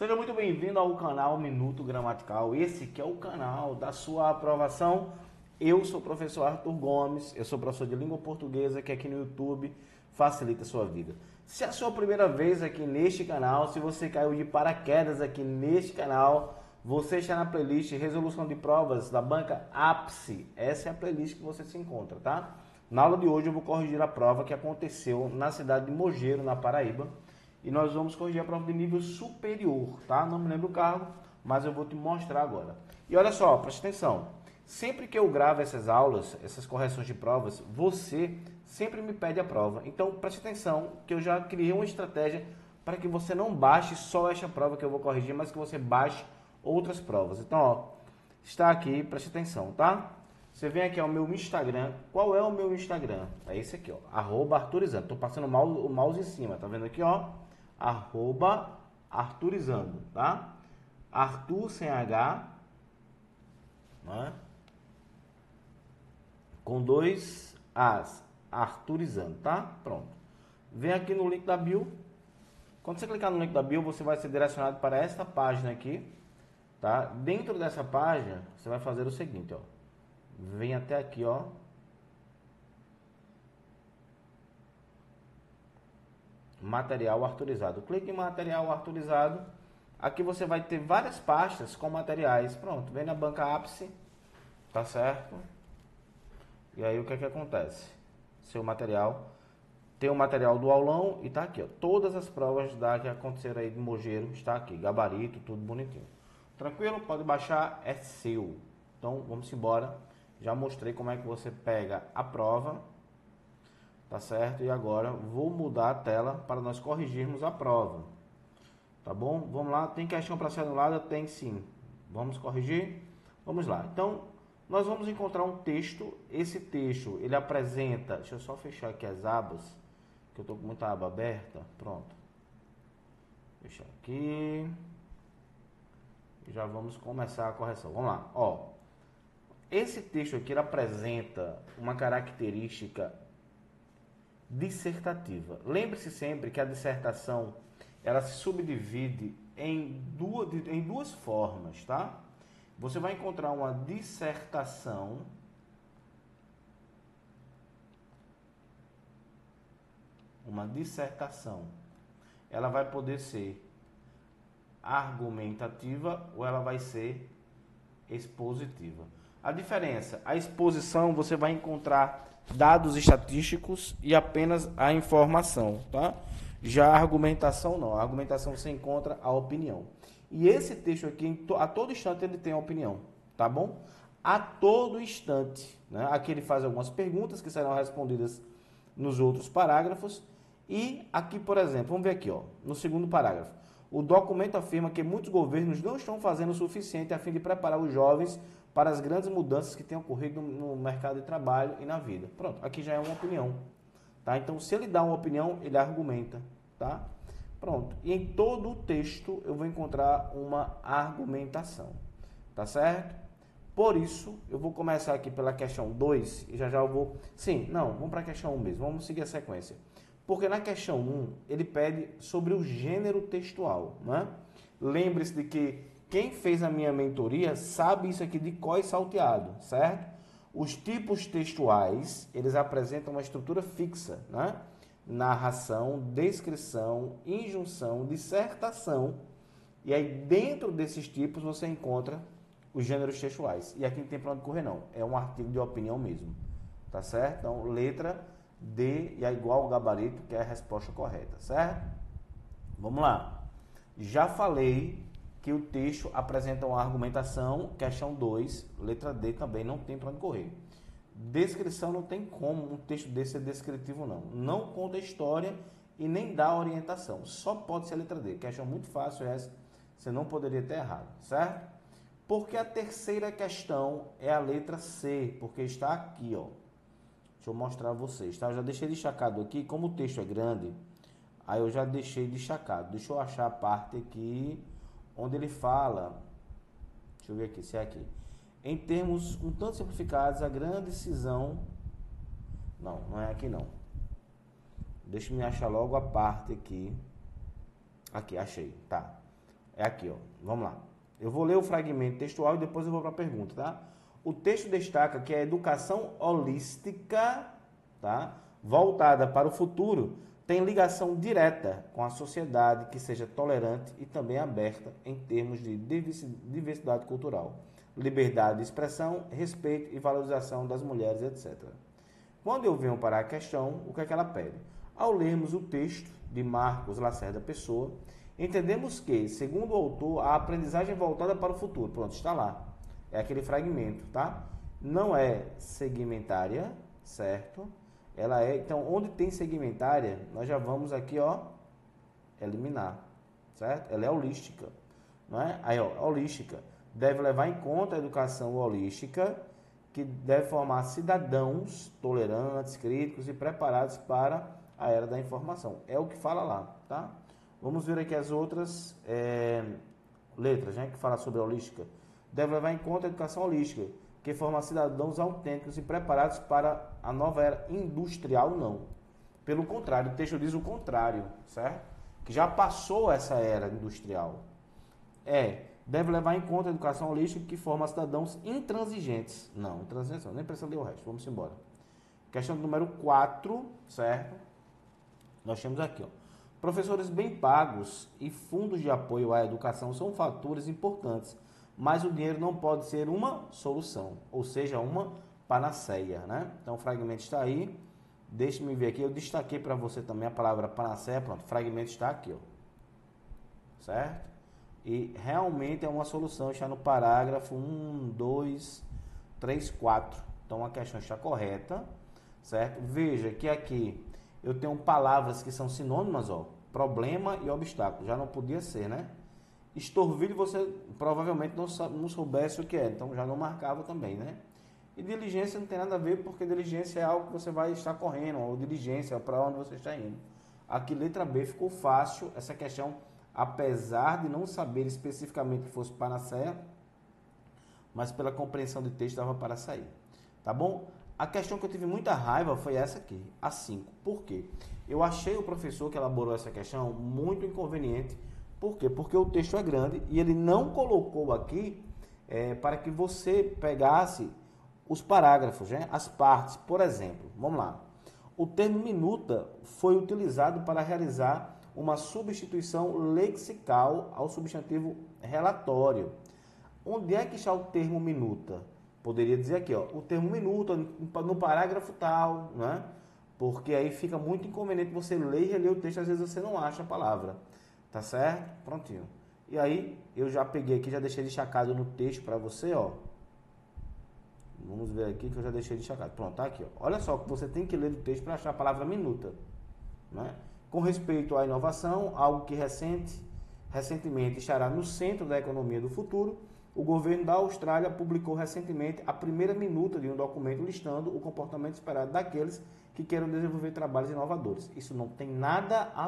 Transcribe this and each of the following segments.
Seja muito bem-vindo ao canal Minuto Gramatical. Esse que é o canal da sua aprovação. Eu sou o professor Arthur Gomes, eu sou professor de língua portuguesa que aqui no YouTube facilita a sua vida. Se é a sua primeira vez aqui neste canal, se você caiu de paraquedas aqui neste canal, você está na playlist Resolução de Provas da banca Ápice. Essa é a playlist que você se encontra, tá? Na aula de hoje eu vou corrigir a prova que aconteceu na cidade de Mogeiro, na Paraíba. E nós vamos corrigir a prova de nível superior, tá? Não me lembro o cargo, mas eu vou te mostrar agora. E olha só, preste atenção. Sempre que eu gravo essas aulas, essas correções de provas, você sempre me pede a prova. Então, preste atenção que eu já criei uma estratégia para que você não baixe só esta prova que eu vou corrigir, mas que você baixe outras provas. Então, ó, está aqui, preste atenção, tá? Você vem aqui ao meu Instagram. Qual é o meu Instagram? É esse aqui, ó, @arturizando. Tô passando o mouse em cima, tá vendo aqui, ó? @arturizando, tá? Arthur sem H, né? Com 2 As, Arturizando, tá? Pronto. Vem aqui no link da bio. Quando você clicar no link da bio, você vai ser direcionado para esta página aqui, tá? Dentro dessa página, você vai fazer o seguinte, ó. Vem até aqui, ó. Material arturizado. Clique em material arturizado. Aqui você vai ter várias pastas com materiais. Pronto, vem na banca Ápice, tá certo? E aí o que é que acontece? Seu material, tem o material do aulão e tá aqui, ó. Todas as provas que aconteceram aí de Mogeiro, está aqui, gabarito, tudo bonitinho. Tranquilo? Pode baixar, é seu. Então vamos embora. Já mostrei como é que você pega a prova. Tá certo? E agora vou mudar a tela para nós corrigirmos a prova. Tá bom? Vamos lá. Tem questão para ser anulada? Tem sim. Vamos corrigir? Vamos lá. Então, nós vamos encontrar um texto. Esse texto, ele apresenta... Deixa eu só fechar aqui as abas, que eu tô com muita aba aberta. Pronto. Fechar aqui. Já vamos começar a correção. Vamos lá. Ó, esse texto aqui, ele apresenta uma característica dissertativa. Lembre-se sempre que a dissertação ela se subdivide em duas formas, tá? Você vai encontrar uma dissertação ela vai poder ser argumentativa ou ela vai ser expositiva. A diferença, a exposição você vai encontrar dados estatísticos e apenas a informação, tá? Já a argumentação não, a argumentação você encontra a opinião. E esse texto aqui, a todo instante ele tem a opinião, tá bom? A todo instante, né? Aqui ele faz algumas perguntas que serão respondidas nos outros parágrafos. E aqui, por exemplo, vamos ver aqui, ó, no segundo parágrafo. O documento afirma que muitos governos não estão fazendo o suficiente a fim de preparar os jovens para as grandes mudanças que têm ocorrido no mercado de trabalho e na vida. Pronto, aqui já é uma opinião, tá? Então, se ele dá uma opinião, ele argumenta, tá? Pronto. E em todo o texto eu vou encontrar uma argumentação, tá certo? Por isso, eu vou começar aqui pela questão 2 e já eu vou... Sim, não, vamos para a questão 1 mesmo, vamos seguir a sequência. Porque na questão 1, ele pede sobre o gênero textual, né? Lembre-se de que quem fez a minha mentoria sabe isso aqui de cor e salteado, certo? Os tipos textuais, eles apresentam uma estrutura fixa, né? Narração, descrição, injunção, dissertação. E aí dentro desses tipos você encontra os gêneros textuais. E aqui não tem para onde correr não, é um artigo de opinião mesmo, tá certo? Então, letra D é igual ao gabarito, que é a resposta correta, certo? Vamos lá. Já falei que o texto apresenta uma argumentação, questão 2, letra D também não tem para onde correr. Descrição não tem como um texto desse ser descritivo não. Não conta história e nem dá orientação. Só pode ser a letra D. Questão muito fácil essa, você não poderia ter errado, certo? Porque a terceira questão é a letra C, porque está aqui, ó. Deixa eu mostrar a vocês, tá? Eu já deixei destacado aqui, como o texto é grande, aí eu já deixei destacado. Deixa eu achar a parte aqui onde ele fala, deixa eu ver aqui, se é aqui. Em termos um tanto simplificados, a grande cisão... Não, não é aqui não. Deixa eu me achar logo a parte aqui. Aqui, achei, tá. É aqui, ó. Vamos lá. Eu vou ler o fragmento textual e depois eu vou para a pergunta, tá? O texto destaca que a educação holística, tá, voltada para o futuro, tem ligação direta com a sociedade que seja tolerante e também aberta em termos de diversidade cultural, liberdade de expressão, respeito e valorização das mulheres, etc. Quando eu venho para a questão, o que é que ela pede? Ao lermos o texto de Marcos Lacerda Pessoa, entendemos que, segundo o autor, a aprendizagem voltada para o futuro, pronto, está lá, é aquele fragmento, tá? Não é segmentária, certo? Ela é, então, onde tem segmentária, nós já vamos aqui, ó, eliminar, certo? Ela é holística, não é? Aí, ó, holística. Deve levar em conta a educação holística, que deve formar cidadãos tolerantes, críticos e preparados para a era da informação. É o que fala lá, tá? Vamos ver aqui as outras letras, né, que fala sobre a holística. Deve levar em conta a educação holística, que forma cidadãos autênticos e preparados para a nova era industrial, não. Pelo contrário, o texto diz o contrário, certo? Que já passou essa era industrial. Deve levar em conta a educação holística que forma cidadãos intransigentes. Não, intransigentes não, nem precisa ler o resto, vamos embora. Questão número 4, certo? Nós temos aqui, ó. Professores bem pagos e fundos de apoio à educação são fatores importantes, mas o dinheiro não pode ser uma solução, ou seja, uma panaceia, né? Então o fragmento está aí. Deixe-me ver aqui, eu destaquei para você também a palavra panaceia, pronto, o fragmento está aqui, ó. Certo? E realmente é uma solução, está no parágrafo 1, 2, 3, 4. Então a questão está correta, certo? Veja que aqui eu tenho palavras que são sinônimas, ó, problema e obstáculo. Já não podia ser, né? Estorvilho você provavelmente não soubesse o que é, então já não marcava também, né? E diligência não tem nada a ver, porque diligência é algo que você vai estar correndo, ou diligência é para onde você está indo. Aqui, letra B, ficou fácil essa questão, apesar de não saber especificamente que fosse panaceia, mas pela compreensão de texto dava para sair. Tá bom? A questão que eu tive muita raiva foi essa aqui, a 5. Por quê? Eu achei o professor que elaborou essa questão muito inconveniente. Por quê? Porque o texto é grande e ele não colocou aqui para que você pegasse os parágrafos, né? As partes. Por exemplo, vamos lá. O termo minuta foi utilizado para realizar uma substituição lexical ao substantivo relatório. Onde é que está o termo minuta? Poderia dizer aqui, ó, o termo minuta no parágrafo tal, né? Porque aí fica muito inconveniente você ler e reler o texto, às vezes você não acha a palavra. Tá certo? Prontinho. E aí, eu já peguei aqui, já deixei destacado no texto para você, ó. Vamos ver aqui que eu já deixei destacado. Pronto, tá aqui, ó. Olha só que você tem que ler o texto para achar a palavra minuta, né? Com respeito à inovação, algo que recentemente estará no centro da economia do futuro, o governo da Austrália publicou recentemente a primeira minuta de um documento listando o comportamento esperado daqueles que queiram desenvolver trabalhos inovadores. Isso não tem nada a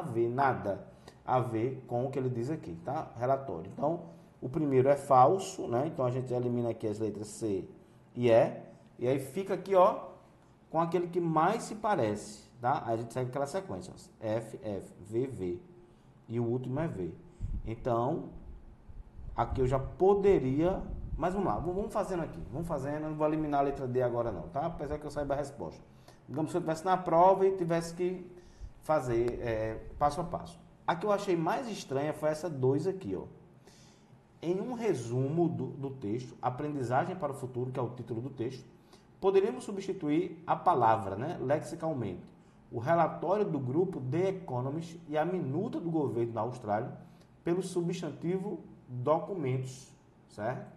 ver com o que ele diz aqui, tá? Relatório. Então, o primeiro é falso, né? Então a gente elimina aqui as letras C e E, e aí fica aqui, ó, com aquele que mais se parece, tá? Aí a gente segue aquela sequência, ó, F, F, V, V, e o último é V. Então, aqui eu já poderia, mas vamos lá, vamos fazendo aqui, vamos fazendo, eu não vou eliminar a letra D agora não, tá? Apesar que eu saiba a resposta. Digamos que eu estivesse na prova e tivesse que fazer passo a passo. A que eu achei mais estranha foi essa 2 aqui, ó. Em um resumo do texto, Aprendizagem para o Futuro, que é o título do texto, poderíamos substituir a palavra, né, lexicalmente, o relatório do grupo The Economist e a minuta do governo da Austrália pelo substantivo documentos, certo?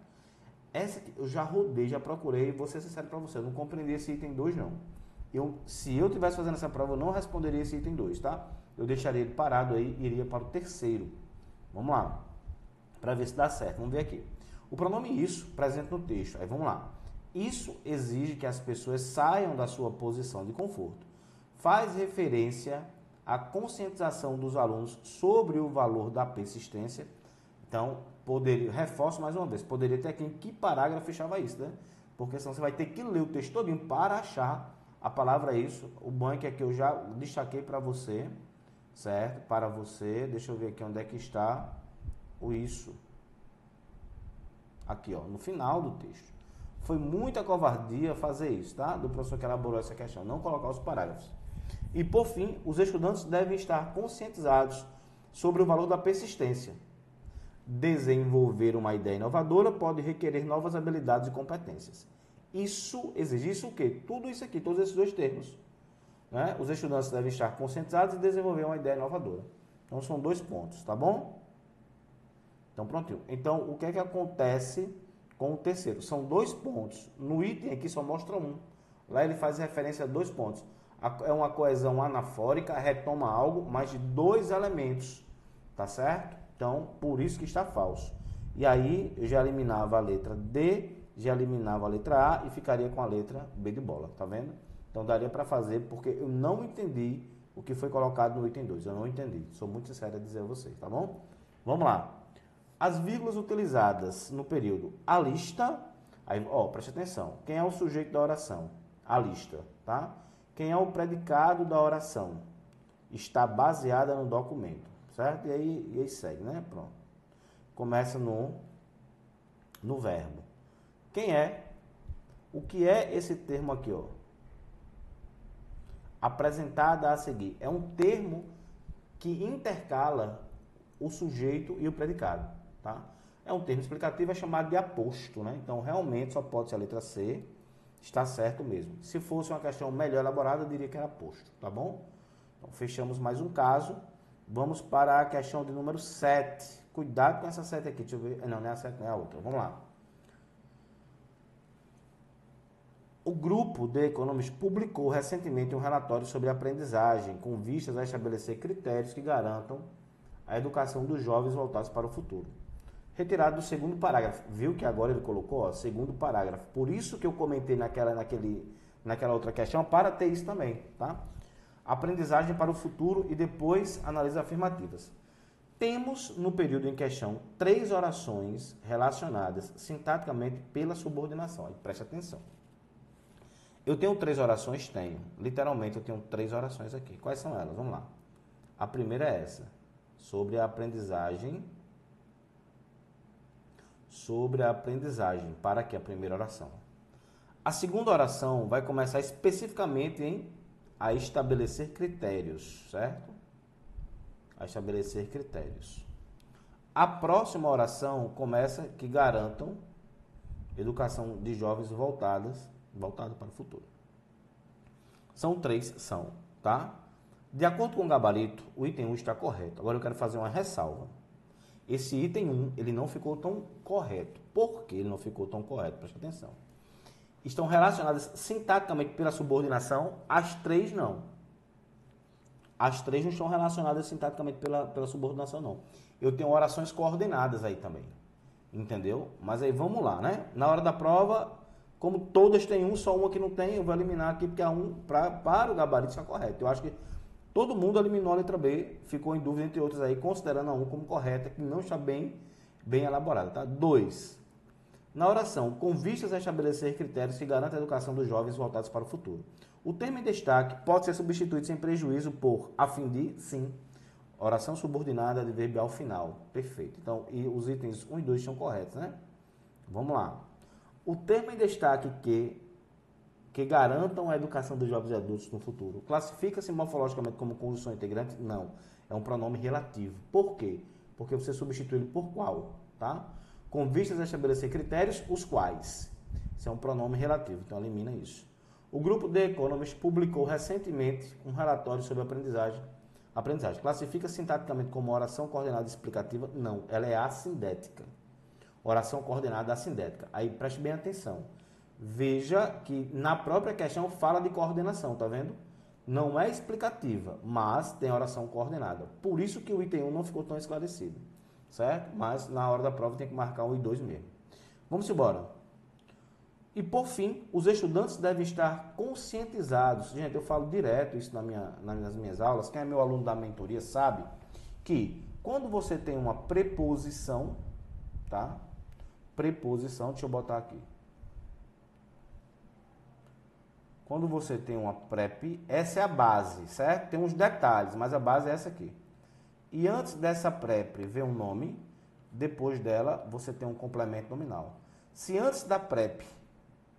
Essa aqui eu já rodei, já procurei, vou ser sincero para você, eu não compreendi esse item 2 não. Se eu estivesse fazendo essa prova, eu não responderia esse item 2, tá? Eu deixaria ele parado aí e iria para o terceiro. Vamos lá, para ver se dá certo. Vamos ver aqui. O pronome isso presente no texto. Aí vamos lá. Isso exige que as pessoas saiam da sua posição de conforto. Faz referência à conscientização dos alunos sobre o valor da persistência. Então, reforço mais uma vez, poderia ter aqui em que parágrafo fechava isso, né? Porque senão você vai ter que ler o texto todinho para achar a palavra isso. O banco é que eu já destaquei para você, certo? Para você, deixa eu ver aqui onde é que está. o isso. Aqui, ó, no final do texto. Foi muita covardia fazer isso, tá? Do professor que elaborou essa questão, não colocar os parágrafos. E, por fim, os estudantes devem estar conscientizados sobre o valor da persistência. Desenvolver uma ideia inovadora pode requerer novas habilidades e competências. Isso exige isso o quê? Tudo isso aqui, todos esses dois termos. Né? Os estudantes devem estar conscientizados e desenvolver uma ideia inovadora. Então, são 2 pontos, tá bom? Então, prontinho. Então, o que é que acontece com o terceiro? São 2 pontos. No item aqui só mostra um. Lá ele faz referência a 2 pontos. É uma coesão anafórica, retoma algo, mas de 2 elementos. Tá certo? Então, por isso que está falso. E aí, eu já eliminava a letra D, já eliminava a letra A e ficaria com a letra B de bola. Tá vendo? Então, daria para fazer, porque eu não entendi o que foi colocado no item 2. Eu não entendi. Sou muito sincero a dizer a vocês, tá bom? Vamos lá. As vírgulas utilizadas no período a lista, aí, ó, preste atenção. Quem é o sujeito da oração? A lista, tá? Quem é o predicado da oração? Está baseada no documento, certo? E aí segue, né? Pronto. Começa no verbo. Quem é? O que é esse termo aqui, ó? Apresentada a seguir. É um termo que intercala o sujeito e o predicado, tá? É um termo explicativo, é chamado de aposto, né? Então, realmente, só pode ser a letra C. Está certo mesmo. Se fosse uma questão melhor elaborada, eu diria que era aposto, tá bom? Então, fechamos mais um caso. Vamos para a questão de número 7. Cuidado com essa 7 aqui. Deixa eu ver. Não, não é a 7, não é a outra. Vamos lá. O grupo de Economist publicou recentemente um relatório sobre aprendizagem, com vistas a estabelecer critérios que garantam a educação dos jovens voltados para o futuro. Retirado do segundo parágrafo. Viu que agora ele colocou, ó, segundo parágrafo. Por isso que eu comentei naquela outra questão, para ter isso também, tá? Aprendizagem para o futuro e depois análises afirmativas. Temos, no período em questão, 3 orações relacionadas sintaticamente pela subordinação. Aí, preste atenção. Eu tenho 3 orações? Tenho. Literalmente, eu tenho 3 orações aqui. Quais são elas? Vamos lá. A primeira é essa. Sobre a aprendizagem. Sobre a aprendizagem. Para aqui a primeira oração. A segunda oração vai começar especificamente em a estabelecer critérios, certo? A estabelecer critérios. A próxima oração começa que garantam educação de jovens voltado para o futuro. São 3, tá? De acordo com o gabarito, o item 1 está correto. Agora eu quero fazer uma ressalva. Esse item 1, ele não ficou tão correto. Por que ele não ficou tão correto? Presta atenção. Estão relacionadas sintaticamente pela subordinação, as 3 não. As 3 não estão relacionadas sintaticamente pela subordinação, não. Eu tenho orações coordenadas aí também. Entendeu? Mas aí vamos lá, né? Na hora da prova, como todas têm 1, só uma que não tem, eu vou eliminar aqui, porque a 1, para o gabarito, está correto. Eu acho que todo mundo eliminou a letra B, ficou em dúvida entre outras aí, considerando a 1 como correta, que não está bem elaborada, tá? 2. Na oração, com vistas a estabelecer critérios que garantem a educação dos jovens voltados para o futuro. O termo em destaque pode ser substituído sem prejuízo por a fim de, sim. Oração subordinada de verbial final. Perfeito. Então, e os itens 1 e 2 estão corretos, né? Vamos lá. O termo em destaque que garantam a educação dos jovens e adultos no futuro classifica-se morfologicamente como conjunção integrante? Não. É um pronome relativo. Por quê? Porque você substitui ele por qual, tá? Com vistas a estabelecer critérios, os quais. Isso é um pronome relativo, então elimina isso. O grupo The Economist publicou recentemente um relatório sobre aprendizagem. Classifica sintaticamente como oração coordenada explicativa? Não, ela é assindética. Oração coordenada assindética. Aí preste bem atenção. Veja que na própria questão fala de coordenação, tá vendo? Não é explicativa, mas tem oração coordenada. Por isso que o item 1 não ficou tão esclarecido. Certo? Mas na hora da prova tem que marcar 1 e 2 mesmo. Vamos embora. E por fim, os estudantes devem estar conscientizados. Gente, eu falo direto isso nas minhas aulas. Quem é meu aluno da mentoria sabe que quando você tem uma preposição, tá? Preposição, deixa eu botar aqui. Quando você tem uma prep, essa é a base, certo? Tem uns detalhes, mas a base é essa aqui. E antes dessa prep vem um nome, depois dela você tem um complemento nominal. Se antes da prep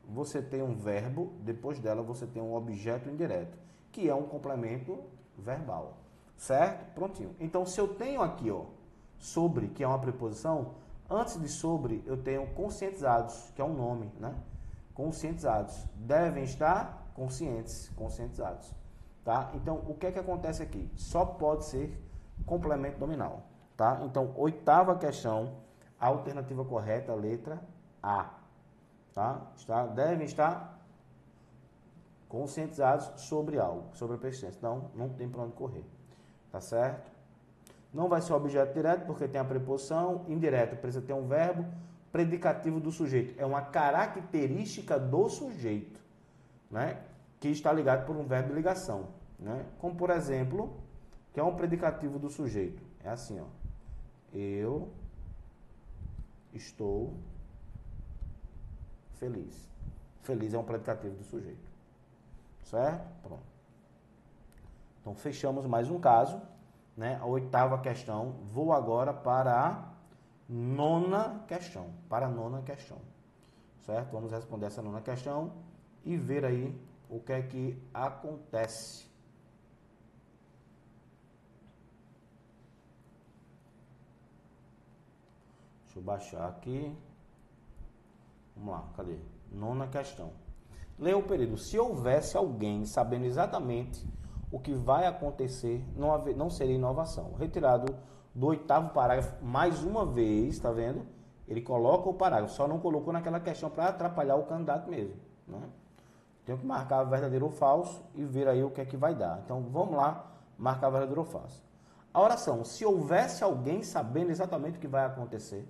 você tem um verbo, depois dela você tem um objeto indireto, que é um complemento verbal. Certo? Prontinho. Então, se eu tenho aqui, ó, sobre, que é uma preposição, antes de sobre eu tenho conscientizados, que é um nome, né? Conscientizados. Devem estar conscientes, conscientizados. Tá? Então, o que é que acontece aqui? Só pode ser complemento nominal. Tá? Então, oitava questão, a alternativa correta, letra A. Tá? Devem estar conscientizados sobre algo, sobre a persistência. Então, não tem para onde correr. Tá certo? Não vai ser objeto direto, porque tem a preposição. Indireto, precisa ter um verbo. Predicativo do sujeito. É uma característica do sujeito, né? Que está ligado por um verbo de ligação, né? Como, por exemplo, que é um predicativo do sujeito. É assim, ó. Eu estou feliz. Feliz é um predicativo do sujeito. Certo? Pronto. Então, fechamos mais um caso, né? A oitava questão. Vou agora para a nona questão. Certo? Vamos responder essa nona questão e ver aí o que é que acontece. Deixa eu baixar aqui. Vamos lá, cadê? Nona questão. Leia o período. Se houvesse alguém sabendo exatamente o que vai acontecer, não seria inovação. Retirado do oitavo parágrafo, mais uma vez, tá vendo? Ele coloca o parágrafo, só não colocou naquela questão para atrapalhar o candidato mesmo, né? Tenho que marcar verdadeiro ou falso e ver aí o que é que vai dar. Então, vamos lá, marcar verdadeiro ou falso. A oração, se houvesse alguém sabendo exatamente o que vai acontecer,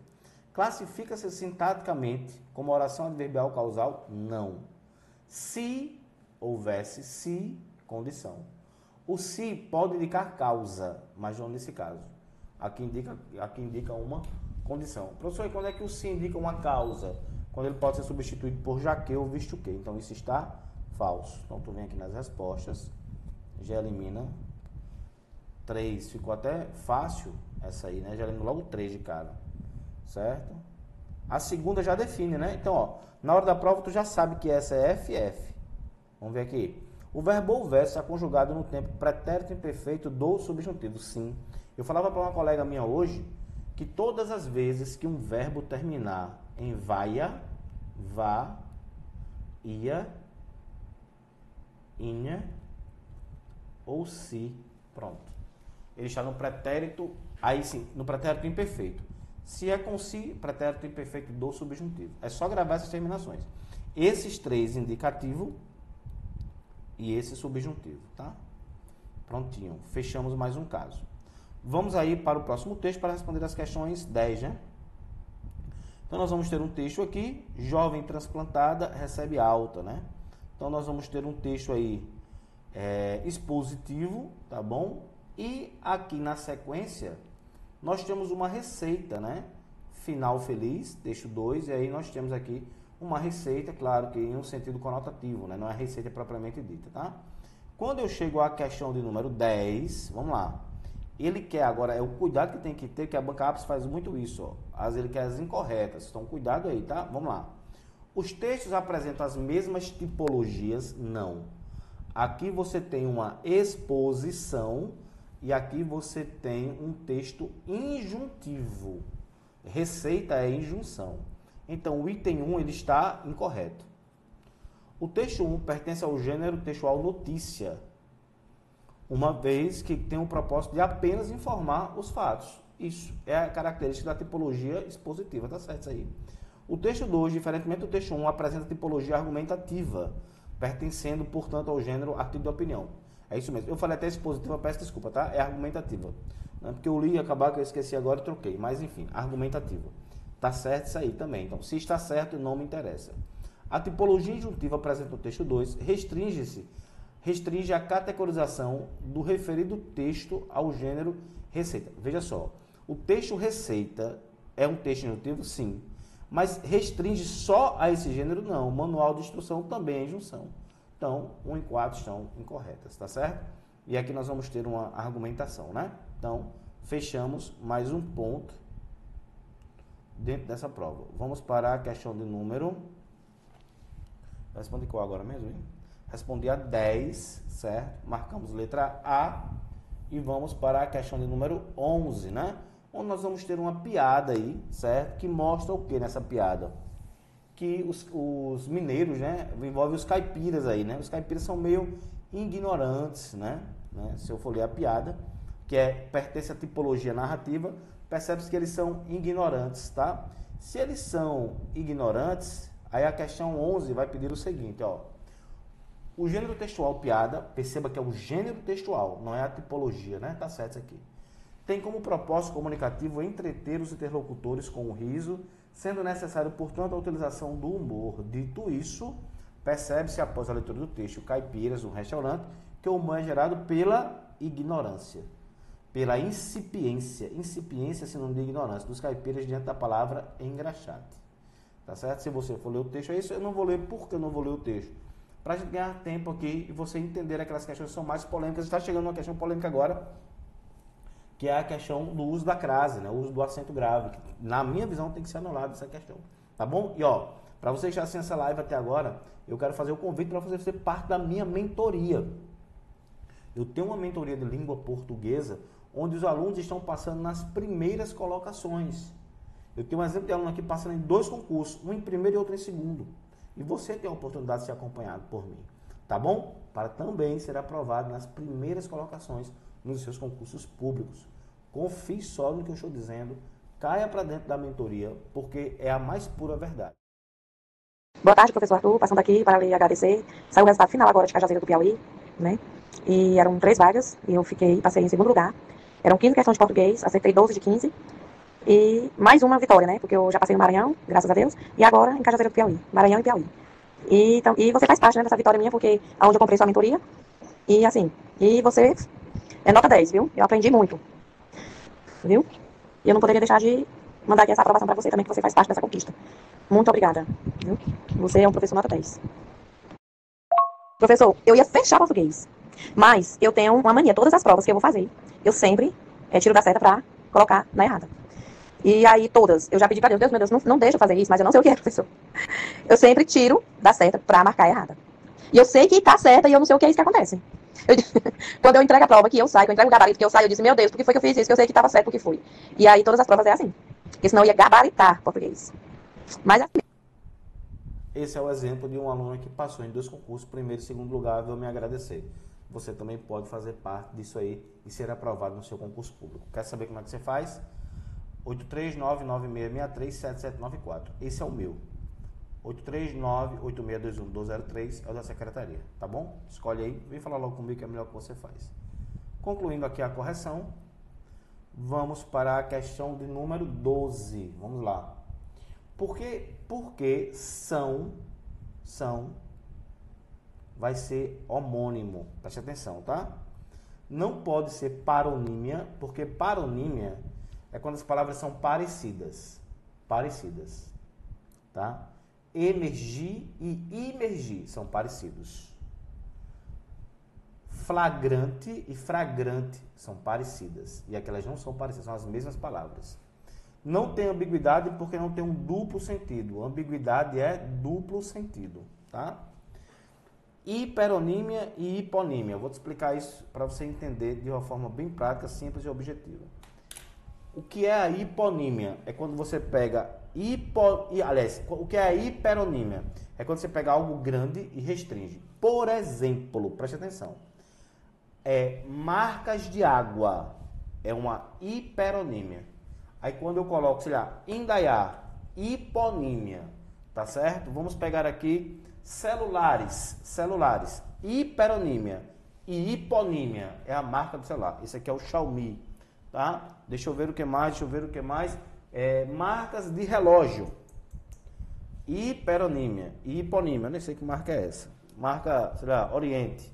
classifica-se sintaticamente como oração adverbial causal? Não. Se houvesse, se, condição. O se pode indicar causa, mas não nesse caso. Aqui indica uma condição. Professor, e quando é que o se indica uma causa? Quando ele pode ser substituído por já que ou visto que. Então, isso está falso. Então, tu vem aqui nas respostas, já elimina 3. Ficou até fácil essa aí, né? Já elimina logo 3 de cara. Certo? A segunda já define, né? Então, ó, na hora da prova, tu já sabe que essa é FF. Vamos ver aqui. O verbo houver está conjugado no tempo pretérito imperfeito do subjuntivo. Sim. Eu falava para uma colega minha hoje que todas as vezes que um verbo terminar em vaia, vá, ia, inha ou se, pronto. Ele está no pretérito, aí sim, no pretérito imperfeito. Se é com si, pretérito imperfeito do subjuntivo. É só gravar essas terminações. Esses 3 indicativo e esse subjuntivo, tá? Prontinho. Fechamos mais um caso. Vamos aí para o próximo texto para responder as questões 10, né? Então, nós vamos ter um texto aqui, jovem transplantada recebe alta, né? Então, nós vamos ter um texto aí expositivo, tá bom? E aqui na sequência, nós temos uma receita, né? Final feliz, texto 2, e aí nós temos aqui uma receita, claro que em um sentido conotativo, né? Não é receita propriamente dita, tá? Quando eu chego à questão de número 10, vamos lá. Ele quer agora, é o cuidado que tem que ter, que a banca APS faz muito isso, ó. Às vezes ele quer as incorretas, então cuidado aí, tá? Vamos lá. Os textos apresentam as mesmas tipologias? Não. Aqui você tem uma exposição e aqui você tem um texto injuntivo. Receita é injunção. Então, o item 1 ele está incorreto. O texto 1 pertence ao gênero textual notícia, uma vez que tem o propósito de apenas informar os fatos. Isso é a característica da tipologia expositiva, tá certo isso aí. O texto 2, diferentemente do texto 1, apresenta tipologia argumentativa, pertencendo, portanto, ao gênero artigo de opinião. É isso mesmo. Eu falei até expositiva, peço desculpa, tá? É argumentativa. Não, porque eu li e acabar que eu esqueci agora e troquei. Mas, enfim, argumentativa. Tá certo isso aí também. Então, se está certo, não me interessa. A tipologia injuntiva apresenta no texto 2 restringe a categorização do referido texto ao gênero receita. Veja só, o texto receita é um texto injuntivo? Sim. Mas restringe só a esse gênero? Não. O manual de instrução também é injunção. Então, 1 e 4 estão incorretas, tá certo? E aqui nós vamos ter uma argumentação, né? Então, fechamos mais um ponto dentro dessa prova. Vamos para a questão de número... Respondi qual agora mesmo, hein? Respondi a 10, certo? Marcamos letra A e vamos para a questão de número 11, né? Onde nós vamos ter uma piada aí, certo? Que mostra o que nessa piada? Que os mineiros, né? Envolve os caipiras aí, né? Os caipiras são meio ignorantes, né? Se eu for ler a piada, que pertence à tipologia narrativa, percebe-se que eles são ignorantes, tá? Se eles são ignorantes, aí a questão 11 vai pedir o seguinte, ó. O gênero textual piada, perceba que é o gênero textual, não é a tipologia, né? Tá certo isso aqui. Tem como propósito comunicativo entreter os interlocutores com o riso, sendo necessário, portanto, a utilização do humor. Dito isso, percebe-se após a leitura do texto Caipiras, um restaurante, que o humor é gerado pela ignorância, pela incipiência. Incipiência é sinônimo de ignorância dos caipiras diante da palavra engraxate. Tá certo? Se você for ler o texto, é isso. Eu não vou ler porque eu não vou ler o texto. Para a gente ganhar tempo aqui e você entender aquelas questões que são mais polêmicas. Está chegando uma questão polêmica agora, que é a questão do uso da crase, né? O uso do acento grave, que, na minha visão, tem que ser anulado essa questão. Tá bom? E ó, para você que já assistiu essa live até agora, eu quero fazer o convite para você ser parte da minha mentoria. Eu tenho uma mentoria de língua portuguesa, onde os alunos estão passando nas primeiras colocações. Eu tenho um exemplo de aluno aqui passando em 2 concursos, um em primeiro e outro em segundo. E você tem a oportunidade de ser acompanhado por mim, tá bom? Para também ser aprovado nas primeiras colocações nos seus concursos públicos. Confie só no que eu estou dizendo, caia para dentro da mentoria, porque é a mais pura verdade. Boa tarde, professor Arthur, passando aqui para lhe agradecer. Saiu o resultado final agora de Cajazeira do Piauí, né? E eram 3 vagas, e eu passei em segundo lugar. Eram 15 questões de português, acertei 12 de 15. E mais uma vitória, né? Porque eu já passei no Maranhão, graças a Deus, e agora em Cajazeira do Piauí, Maranhão e Piauí. E você faz parte, né, dessa vitória minha, porque é onde eu comprei sua mentoria. E assim, e você é nota 10, viu? Eu aprendi muito, viu? E eu não poderia deixar de mandar aqui essa aprovação para você também, que você faz parte dessa conquista. Muito obrigada, viu? Você é um professor nota 10. Professor, eu ia fechar português, mas eu tenho uma mania, todas as provas que eu vou fazer, eu sempre tiro da certa pra colocar na errada. E aí todas, eu já pedi pra Deus, Deus, meu Deus, não deixa eu fazer isso, mas eu não sei o que é, professor. Eu sempre tiro da certa pra marcar errada. E eu sei que tá certa e eu não sei o que é isso que acontece. Quando eu entrego a prova que eu saio, que eu entrego o gabarito que eu saio, eu disse, meu Deus, por que foi que eu fiz isso? Que eu sei que tava certo, por que foi. E aí todas as provas é assim. Porque senão eu ia gabaritar português. Mas assim. Esse é o exemplo de um aluno que passou em 2 concursos, primeiro e segundo lugar, veio me agradecer. Você também pode fazer parte disso aí e ser aprovado no seu concurso público. Quer saber como é que você faz? 83996637794. Esse é o meu. 83986211203 é o da secretaria, tá bom? Escolhe aí, vem falar logo comigo que é melhor que você faz. Concluindo aqui a correção, vamos para a questão de número 12. Vamos lá. Porque são vai ser homônimo. Preste atenção, tá? Não pode ser paronímia, porque paronímia é quando as palavras são parecidas, tá? Emergir e imergir são parecidos. Flagrante e fragrante são parecidas. E aquelas não são parecidas, são as mesmas palavras. Não tem ambiguidade porque não tem um duplo sentido. Ambiguidade é duplo sentido, tá? Hiperonímia e hiponímia. Eu vou te explicar isso para você entender de uma forma bem prática, simples e objetiva. O que é a hiponímia? É quando você pega aliás, o que é a hiperonímia? É quando você pega algo grande e restringe. Por exemplo, preste atenção. Marcas de água é uma hiperonímia. Aí quando eu coloco, sei lá, Indaiá, hiponímia, tá certo? Vamos pegar aqui celulares, hiperonímia e hiponímia é a marca do celular. Esse aqui é o Xiaomi, tá? Deixa eu ver o que mais. Marcas de relógio, hiperonímia e hiponímia, eu nem sei que marca é essa. Marca, sei lá, Oriente,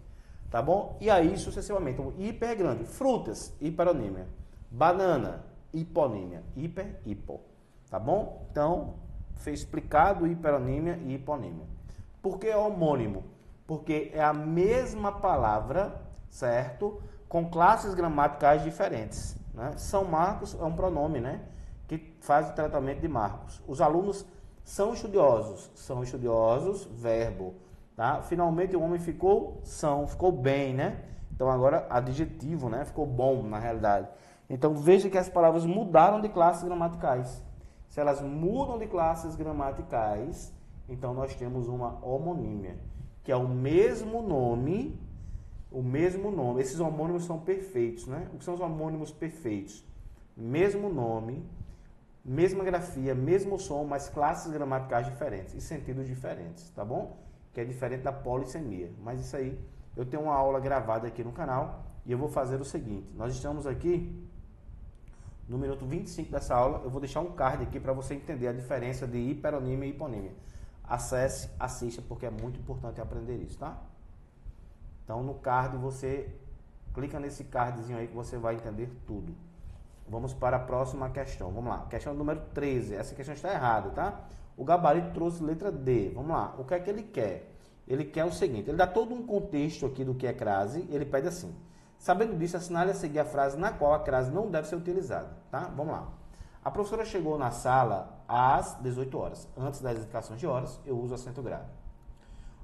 tá bom? E aí sucessivamente, então, hiper é grande. Frutas, hiperonímia. Banana, hiponímia. Hipo, tá bom? Então, foi explicado hiperonímia e hiponímia. Por que é homônimo? Porque é a mesma palavra, certo? Com classes gramaticais diferentes, né? São Marcos é um pronome, né? que faz o tratamento de marcos. Os alunos são estudiosos, verbo, tá? Finalmente o homem ficou ficou bem, né? Então agora adjetivo, né? Ficou bom na realidade. Então veja que as palavras mudaram de classes gramaticais. Se elas mudam de classes gramaticais, então nós temos uma homonímia, que é o mesmo nome. Esses homônimos são perfeitos, né? O que são os homônimos perfeitos? Mesmo nome, mesma grafia, mesmo som, mas classes gramaticais diferentes e sentidos diferentes, tá bom? Que é diferente da polissemia. Mas isso aí, eu tenho uma aula gravada aqui no canal e eu vou fazer o seguinte. Nós estamos aqui no minuto 25 dessa aula. Eu vou deixar um card aqui para você entender a diferença de hiperonímia e hiponímia. Acesse, assista, porque é muito importante aprender isso, tá? Então, no card, você clica nesse cardzinho aí que você vai entender tudo. Vamos para a próxima questão. Vamos lá. Questão número 13. Essa questão está errada, tá? O gabarito trouxe letra D. Vamos lá. O que é que ele quer? Ele quer o seguinte. Ele dá todo um contexto aqui do que é crase e ele pede assim. Sabendo disso, assinale a seguir a frase na qual a crase não deve ser utilizada, tá? Vamos lá. A professora chegou na sala às 18 horas. Antes das indicações de horas, eu uso acento grave.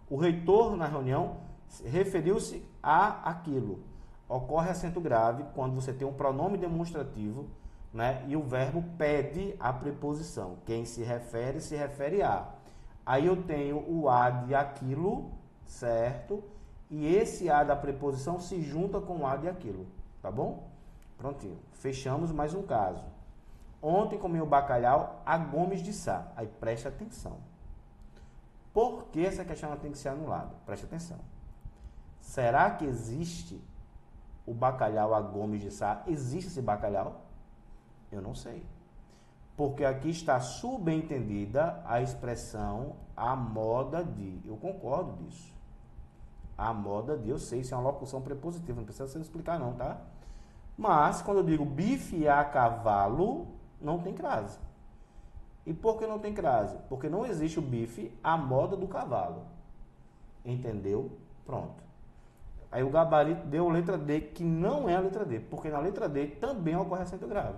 O reitor, na reunião, referiu-se a aquilo. Ocorre acento grave quando você tem um pronome demonstrativo, né, e o verbo pede a preposição. Quem se refere a. Aí eu tenho o a de aquilo, certo? E esse a da preposição se junta com o a de aquilo, tá bom? Prontinho. Fechamos mais um caso. Ontem comi o bacalhau a Gomes de Sá. Aí preste atenção. Por que essa questão tem que ser anulada? Preste atenção. Será que existe o bacalhau a Gomes de Sá? Existe esse bacalhau? Eu não sei. Porque aqui está subentendida a expressão a moda de. Eu concordo disso. A moda de, eu sei, isso é uma locução prepositiva, não precisa você explicar não, tá? Mas, quando eu digo bife a cavalo, não tem crase. E por que não tem crase? Porque não existe o bife à moda do cavalo. Entendeu? Pronto. Aí o gabarito deu a letra D, que não é a letra D, porque na letra D também ocorre acento grave.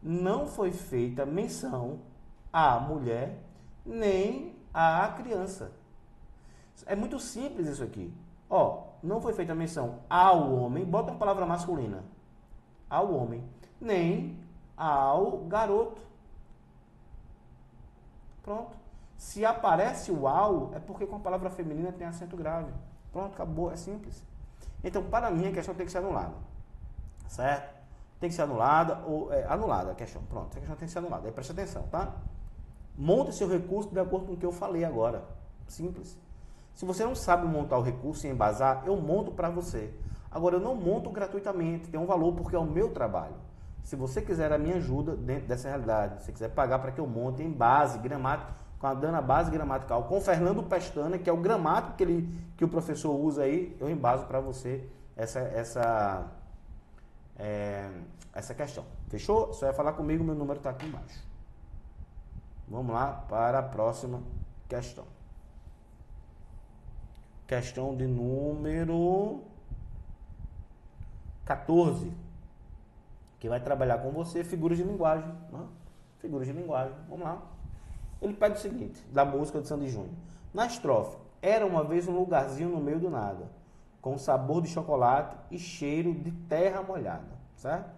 Não foi feita menção à mulher, nem à criança. É muito simples isso aqui. Ó, não foi feita menção ao homem, bota uma palavra masculina. Ao homem, nem ao garoto. Pronto. Se aparece o ao, é porque com a palavra feminina tem acento grave. Pronto, acabou, é simples. Então, para mim, a questão tem que ser anulada. Certo? Tem que ser anulada, ou anulada a questão. Pronto, a questão tem que ser anulada. Aí presta atenção, tá? Monte seu recurso de acordo com o que eu falei agora. Simples. Se você não sabe montar o recurso e embasar, eu monto para você. Agora, eu não monto gratuitamente, tem um valor porque é o meu trabalho. Se você quiser a minha ajuda dentro dessa realidade, se você quiser pagar para que eu monte em base gramática, dando a base gramatical, com Fernando Pestana, que é o gramático que o professor usa aí, eu embaso para você essa questão. Fechou? Só é falar comigo, meu número está aqui embaixo. Vamos lá para a próxima questão. Questão de número 14, que vai trabalhar com você figuras de linguagem. Né? Figuras de linguagem. Vamos lá. Ele pede o seguinte, da música de Sandy Júnior. Na estrofe, era uma vez um lugarzinho no meio do nada, com sabor de chocolate e cheiro de terra molhada. Certo?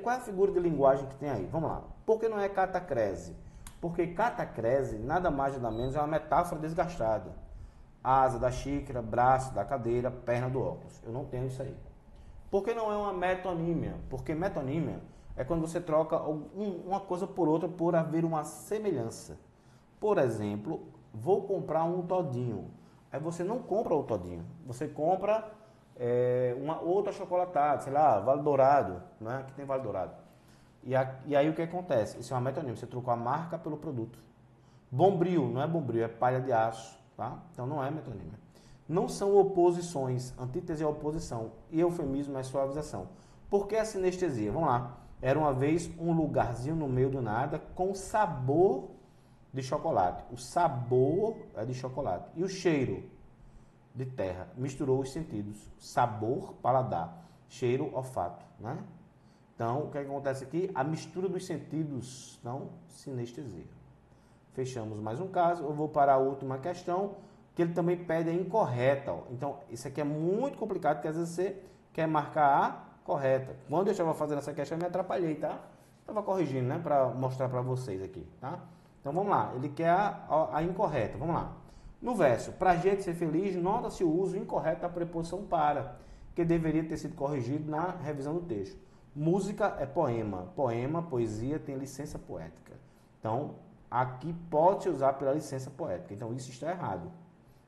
Qual é a figura de linguagem que tem aí? Vamos lá. Por que não é catacrese? Porque catacrese, nada mais nada menos, é uma metáfora desgastada. Asa da xícara, braço da cadeira, perna do óculos. Eu não tenho isso aí. Por que não é uma metonímia? Porque metonímia é quando você troca uma coisa por outra por haver uma semelhança. Por exemplo, vou comprar um todinho. Aí você não compra o todinho. Você compra uma outra chocolatada, sei lá, Vale Dourado. Né? Aqui tem Vale Dourado. E aí o que acontece? Isso é uma metonímia. Você trocou a marca pelo produto. Bombril, não é bombril, é palha de aço. Tá? Então não é metonímia. Não são oposições, antítese é oposição, e eufemismo é suavização. Por que a sinestesia? Vamos lá. Era uma vez um lugarzinho no meio do nada com sabor de chocolate. O sabor é de chocolate. E o cheiro de terra. Misturou os sentidos. Sabor, paladar. Cheiro, olfato. Né? Então, o que acontece aqui? A mistura dos sentidos, não sinestesia. Fechamos mais um caso. Eu vou para a última questão, que ele também pede a incorreta. Ó. Então, isso aqui é muito complicado, porque às vezes você quer marcar a correta. Quando eu estava fazendo essa questão, eu me atrapalhei, tá? Estava corrigindo, né? Para mostrar para vocês aqui, tá? Então, vamos lá. Ele quer a incorreta. Vamos lá. No verso, para a gente ser feliz, nota-se o uso incorreto da preposição para, que deveria ter sido corrigido na revisão do texto. Música é poema. Poema, poesia, tem licença poética. Então, aqui pode usar pela licença poética. Então, isso está errado.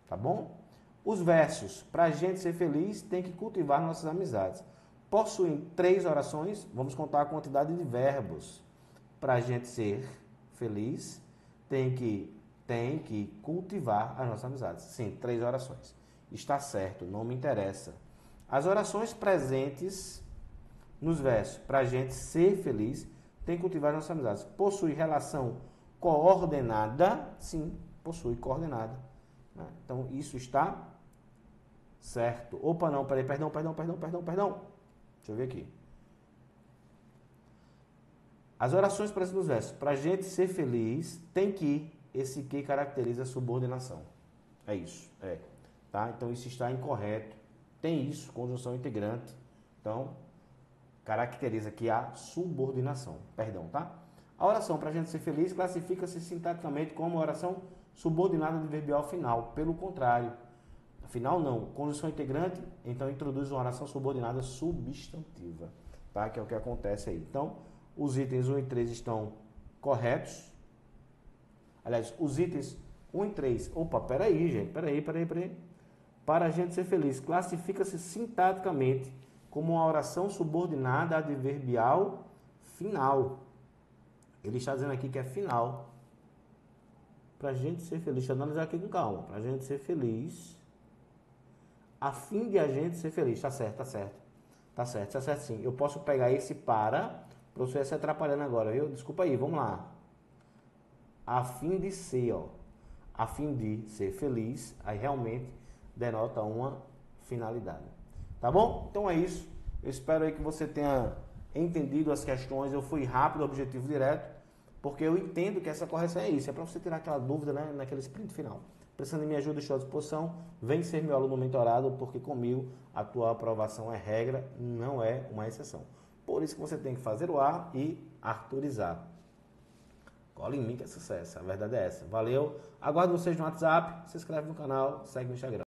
Tá bom? Os versos, para a gente ser feliz, tem que cultivar nossas amizades. Possuem 3 orações, vamos contar a quantidade de verbos. Para a gente ser feliz, tem que cultivar as nossas amizades. Sim, 3 orações. Está certo, não me interessa. As orações presentes nos versos, para a gente ser feliz, tem que cultivar as nossas amizades. Possui relação coordenada? Sim, possui coordenada. Então, isso está certo. Opa, não, perdão. Deixa eu ver aqui. As orações presentes nos versos, para a gente ser feliz, tem que, esse que caracteriza a subordinação. É isso, tá? Então, isso está incorreto. Tem isso, conjunção integrante. Então, caracteriza aqui a subordinação. Perdão, tá? A oração para a gente ser feliz classifica-se sintaticamente como oração subordinada adverbial final. Pelo contrário, final não. Conjunção integrante, então introduz uma oração subordinada substantiva. Tá? Que é o que acontece aí. Então, os itens 1 e 3 estão corretos. Aliás, os itens 1 e 3. Opa, peraí, gente. Peraí. Para a gente ser feliz, classifica-se sintaticamente como uma oração subordinada adverbial final. Ele está dizendo aqui que é final. Para a gente ser feliz, deixa eu analisar aqui com calma. Para a gente ser feliz, a fim de a gente ser feliz. Tá certo sim. Eu posso pegar esse para você se atrapalhando agora, viu? Desculpa aí, vamos lá. A fim de ser, ó. A fim de ser feliz, aí realmente denota uma finalidade. Tá bom? Então é isso. Eu espero aí que você tenha entendido as questões. Eu fui rápido, objetivo direto, porque eu entendo que essa correção é isso. É para você tirar aquela dúvida, né, naquele sprint final. Precisando de minha ajuda, estou à disposição. Vem ser meu aluno mentorado, porque comigo a tua aprovação é regra, não é uma exceção. Por isso que você tem que fazer o A e arturizar. Cola em mim que é sucesso. A verdade é essa. Valeu. Aguardo vocês no WhatsApp. Se inscreve no canal. Segue no Instagram.